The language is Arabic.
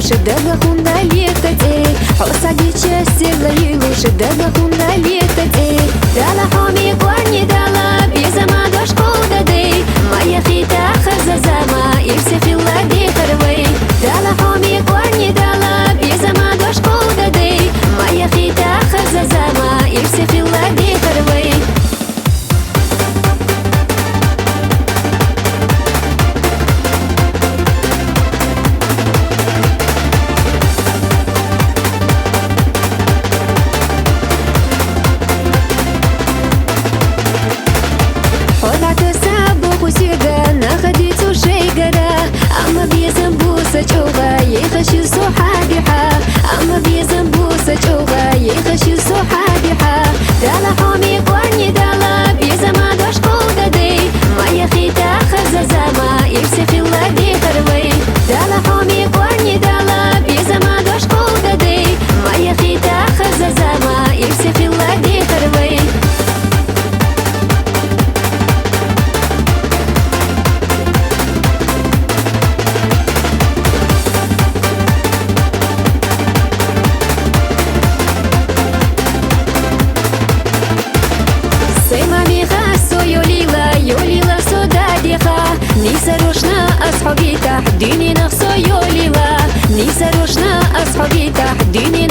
шедевра хунда летати Хосаги честила юлу шедевра хунда летати Дала хоми корни дала бизама дошку дады Моя хита хазазама и все филлади харвей Дала хоми корни дала бизама дошку дады Моя хита хазазама и все филлади харвей يخشي صحابها أما بيزنبوسة جوغا يخشي صحابها دالا حومي قواني دالا بيزما دوشكو دادي ما يخيتا خزازاما يبسي في الladي خروي دالا حومي قواني دالا بيزما دوشكو دادي ما يخيتا خزازاما يبسي في الladي خروي نيسروشنا أصحابي تحديني نفسه يوليلا نيسروشنا أصحابي تحديني